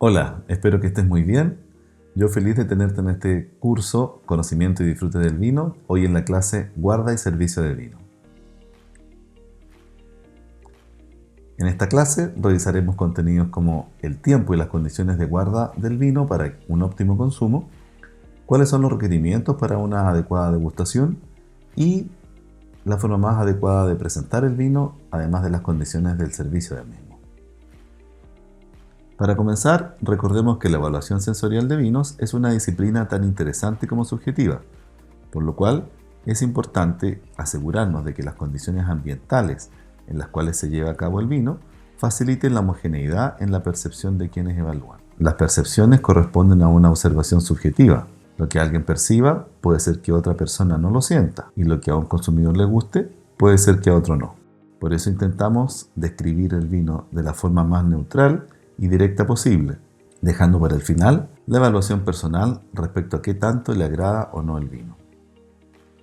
Hola, espero que estés muy bien. Yo feliz de tenerte en este curso Conocimiento y Disfrute del Vino, hoy en la clase Guarda y Servicio de Vino. En esta clase revisaremos contenidos como el tiempo y las condiciones de guarda del vino para un óptimo consumo, cuáles son los requerimientos para una adecuada degustación y la forma más adecuada de presentar el vino, además de las condiciones del servicio del mismo. Para comenzar, recordemos que la evaluación sensorial de vinos es una disciplina tan interesante como subjetiva, por lo cual es importante asegurarnos de que las condiciones ambientales en las cuales se lleva a cabo el vino faciliten la homogeneidad en la percepción de quienes evalúan. Las percepciones corresponden a una observación subjetiva. Lo que alguien perciba puede ser que otra persona no lo sienta, y lo que a un consumidor le guste puede ser que a otro no. Por eso intentamos describir el vino de la forma más neutral y directa posible, dejando para el final la evaluación personal respecto a qué tanto le agrada o no el vino.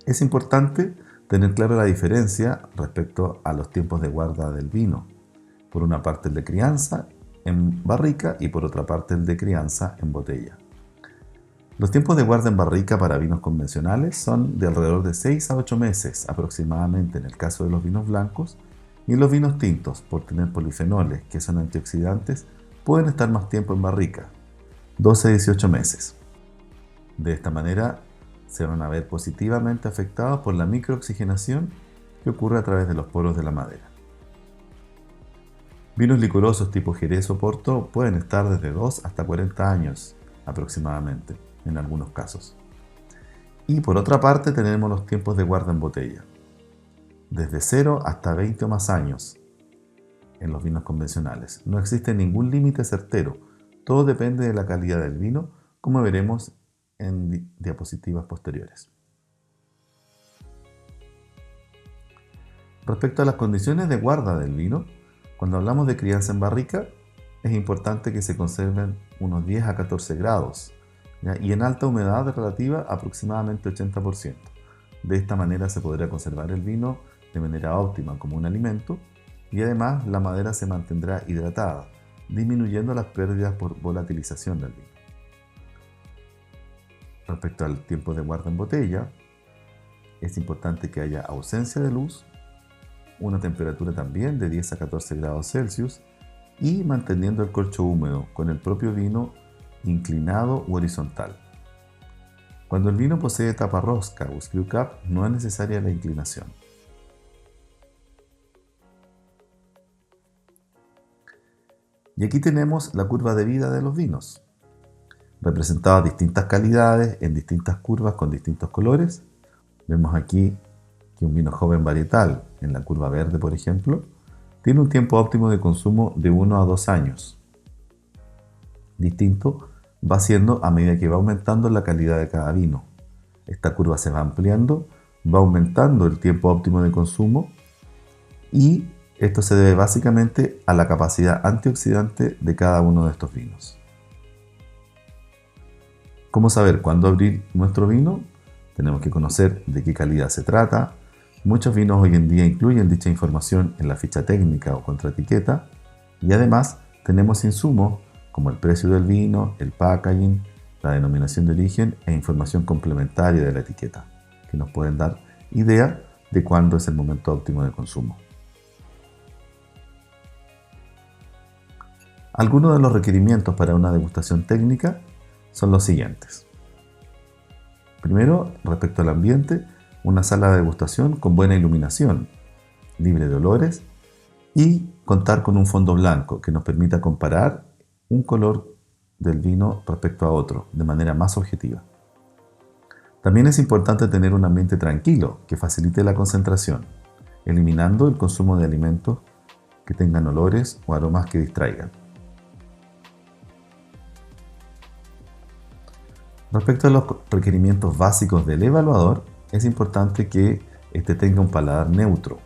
Es importante tener clara la diferencia respecto a los tiempos de guarda del vino. Por una parte el de crianza en barrica y por otra parte el de crianza en botella. Los tiempos de guarda en barrica para vinos convencionales son de alrededor de 6 a 8 meses aproximadamente en el caso de los vinos blancos, y los vinos tintos, por tener polifenoles que son antioxidantes, pueden estar más tiempo en barrica, 12 a 18 meses. De esta manera se van a ver positivamente afectados por la microoxigenación que ocurre a través de los poros de la madera. Vinos licorosos tipo Jerez o Porto pueden estar desde 2 hasta 40 años aproximadamente, en algunos casos. Y por otra parte tenemos los tiempos de guarda en botella, desde 0 hasta 20 o más años en los vinos convencionales. No existe ningún límite certero, todo depende de la calidad del vino, como veremos en diapositivas posteriores. Respecto a las condiciones de guarda del vino, cuando hablamos de crianza en barrica, es importante que se conserven unos 10 a 14 grados, ¿ya? Y en alta humedad relativa aproximadamente 80%. De esta manera se podrá conservar el vino de manera óptima como un alimento, y además la madera se mantendrá hidratada, disminuyendo las pérdidas por volatilización del vino. Respecto al tiempo de guarda en botella, es importante que haya ausencia de luz, una temperatura también de 10 a 14 grados Celsius y manteniendo el corcho húmedo con el propio vino inclinado u horizontal. Cuando el vino posee tapa rosca o screw cap, no es necesaria la inclinación. Y aquí tenemos la curva de vida de los vinos, representadas distintas calidades en distintas curvas con distintos colores. Vemos aquí que un vino joven varietal, en la curva verde por ejemplo, tiene un tiempo óptimo de consumo de 1 a 2 años. Distinto va siendo a medida que va aumentando la calidad de cada vino. Esta curva se va ampliando, va aumentando el tiempo óptimo de consumo y esto se debe básicamente a la capacidad antioxidante de cada uno de estos vinos. ¿Cómo saber cuándo abrir nuestro vino? Tenemos que conocer de qué calidad se trata. Muchos vinos hoy en día incluyen dicha información en la ficha técnica o contraetiqueta, y además tenemos insumos como el precio del vino, el packaging, la denominación de origen e información complementaria de la etiqueta, que nos pueden dar idea de cuándo es el momento óptimo de consumo. Algunos de los requerimientos para una degustación técnica son los siguientes. Primero, respecto al ambiente, una sala de degustación con buena iluminación, libre de olores y contar con un fondo blanco que nos permita comparar un color del vino respecto a otro de manera más objetiva. También es importante tener un ambiente tranquilo que facilite la concentración, eliminando el consumo de alimentos que tengan olores o aromas que distraigan. Respecto a los requerimientos básicos del evaluador, es importante que éste tenga un paladar neutro,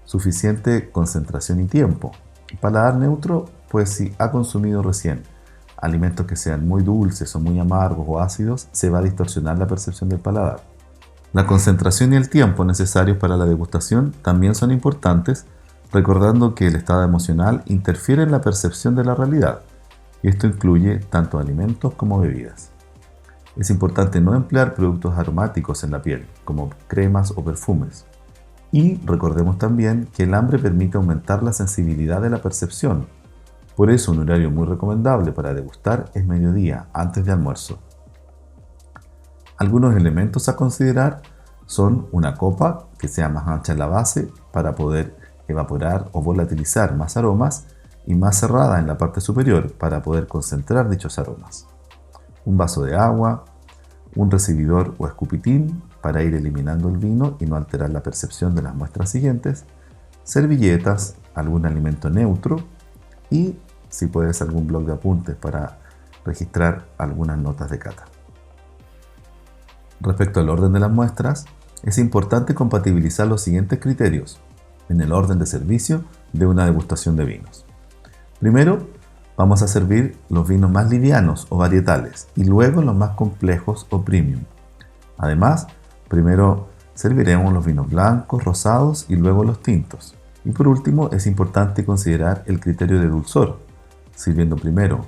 suficiente concentración y tiempo. Paladar neutro, pues si ha consumido recién alimentos que sean muy dulces o muy amargos o ácidos, se va a distorsionar la percepción del paladar. La concentración y el tiempo necesarios para la degustación también son importantes, recordando que el estado emocional interfiere en la percepción de la realidad. y esto incluye tanto alimentos como bebidas. Es importante no emplear productos aromáticos en la piel, como cremas o perfumes. Y recordemos también que el hambre permite aumentar la sensibilidad de la percepción. Por eso un horario muy recomendable para degustar es mediodía, antes de almuerzo. Algunos elementos a considerar son una copa que sea más ancha en la base para poder evaporar o volatilizar más aromas y más cerrada en la parte superior para poder concentrar dichos aromas. Un vaso de agua, un recibidor o escupitín para ir eliminando el vino y no alterar la percepción de las muestras siguientes, servilletas, algún alimento neutro y, si puedes, algún bloc de apuntes para registrar algunas notas de cata. Respecto al orden de las muestras, es importante compatibilizar los siguientes criterios en el orden de servicio de una degustación de vinos. Primero, vamos a servir los vinos más livianos o varietales y luego los más complejos o premium. Además, primero serviremos los vinos blancos, rosados y luego los tintos. Y por último, es importante considerar el criterio de dulzor, sirviendo primero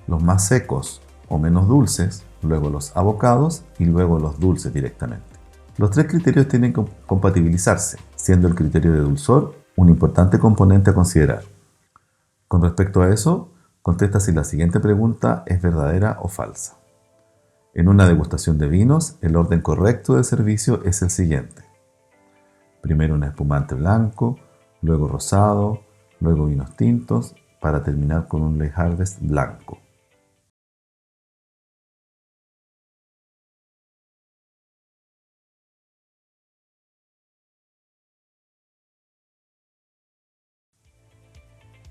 los más secos o menos dulces, luego los abocados y luego los dulces directamente. Los tres criterios tienen que compatibilizarse, siendo el criterio de dulzor un importante componente a considerar. Con respecto a eso, contesta si la siguiente pregunta es verdadera o falsa. En una degustación de vinos, el orden correcto de servicio es el siguiente. Primero un espumante blanco, luego rosado, luego vinos tintos, para terminar con un Late Harvest blanco.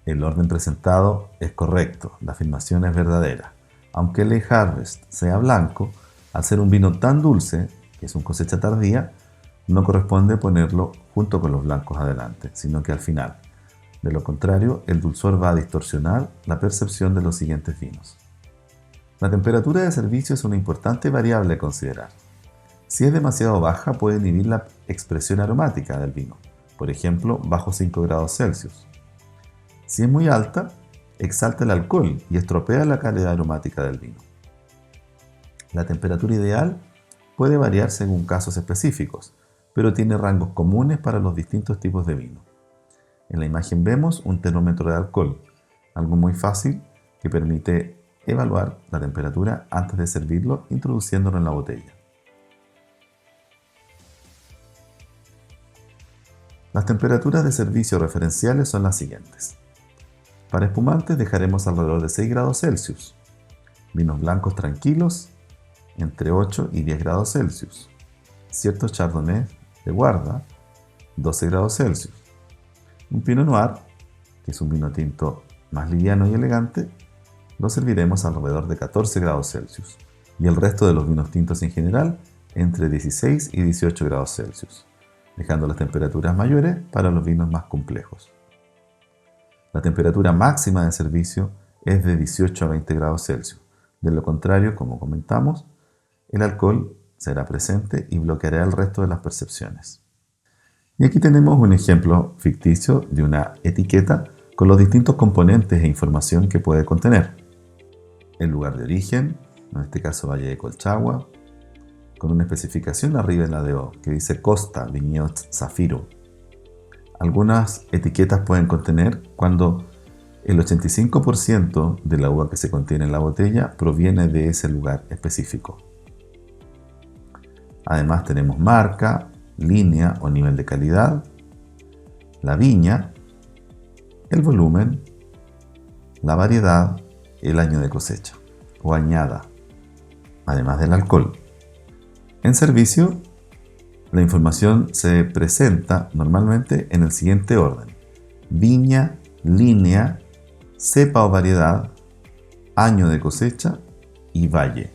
El orden presentado es correcto, la afirmación es verdadera. Aunque el Late Harvest sea blanco, al ser un vino tan dulce, que es una cosecha tardía, no corresponde ponerlo junto con los blancos adelante, sino que al final. De lo contrario, el dulzor va a distorsionar la percepción de los siguientes vinos. La temperatura de servicio es una importante variable a considerar. Si es demasiado baja, puede inhibir la expresión aromática del vino, por ejemplo, bajo 5 grados Celsius. Si es muy alta, exalta el alcohol y estropea la calidad aromática del vino. La temperatura ideal puede variar según casos específicos, pero tiene rangos comunes para los distintos tipos de vino. En la imagen vemos un termómetro de alcohol, algo muy fácil que permite evaluar la temperatura antes de servirlo introduciéndolo en la botella. Las temperaturas de servicio referenciales son las siguientes. Para espumantes dejaremos alrededor de 6 grados Celsius. Vinos blancos tranquilos, entre 8 y 10 grados Celsius. Ciertos chardonnay de guarda, 12 grados Celsius. Un pinot noir, que es un vino tinto más liviano y elegante, lo serviremos alrededor de 14 grados Celsius. Y el resto de los vinos tintos en general, entre 16 y 18 grados Celsius, dejando las temperaturas mayores para los vinos más complejos. La temperatura máxima de servicio es de 18 a 20 grados Celsius. De lo contrario, como comentamos, el alcohol será presente y bloqueará el resto de las percepciones. Y aquí tenemos un ejemplo ficticio de una etiqueta con los distintos componentes e información que puede contener. El lugar de origen, en este caso Valle de Colchagua, con una especificación arriba en la DO que dice Costa Viñedos Zafiro. Algunas etiquetas pueden contener cuando el 85% de la uva que se contiene en la botella proviene de ese lugar específico. Además tenemos marca, línea o nivel de calidad, la viña, el volumen, la variedad, el año de cosecha o añada, además del alcohol. En servicio, la información se presenta normalmente en el siguiente orden: viña, línea, cepa o variedad, año de cosecha y valle.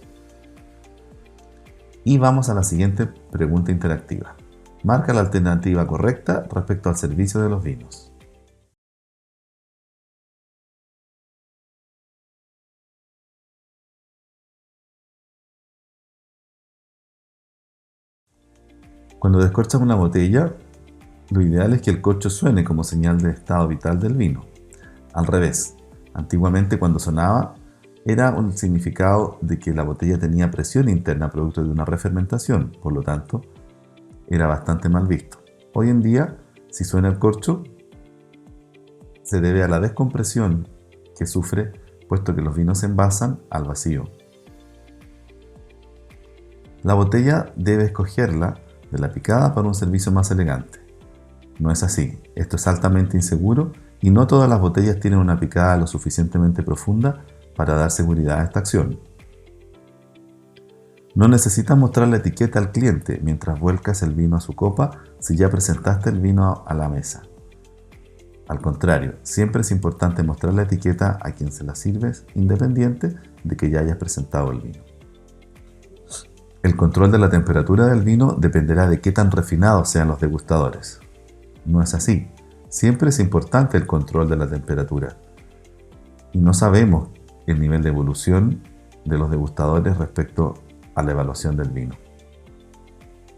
Y vamos a la siguiente pregunta interactiva. Marca la alternativa correcta respecto al servicio de los vinos. Cuando descorchas una botella, lo ideal es que el corcho suene como señal de estado vital del vino. Al revés, antiguamente cuando sonaba, era un significado de que la botella tenía presión interna producto de una refermentación, por lo tanto, era bastante mal visto. Hoy en día, si suena el corcho, se debe a la descompresión que sufre, puesto que los vinos se envasan al vacío. La botella debe escogerla de la picada para un servicio más elegante. No es así, esto es altamente inseguro y no todas las botellas tienen una picada lo suficientemente profunda para dar seguridad a esta acción. No necesitas mostrar la etiqueta al cliente mientras vuelcas el vino a su copa si ya presentaste el vino a la mesa. Al contrario, siempre es importante mostrar la etiqueta a quien se la sirves, independiente de que ya hayas presentado el vino. El control de la temperatura del vino dependerá de qué tan refinados sean los degustadores. No es así. Siempre es importante el control de la temperatura. Y no sabemos el nivel de evolución de los degustadores respecto a la evaluación del vino.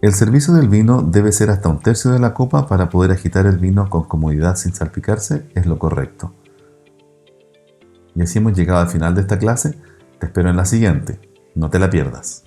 El servicio del vino debe ser hasta 1/3 de la copa para poder agitar el vino con comodidad sin salpicarse, es lo correcto. Y así hemos llegado al final de esta clase. Te espero en la siguiente. No te la pierdas.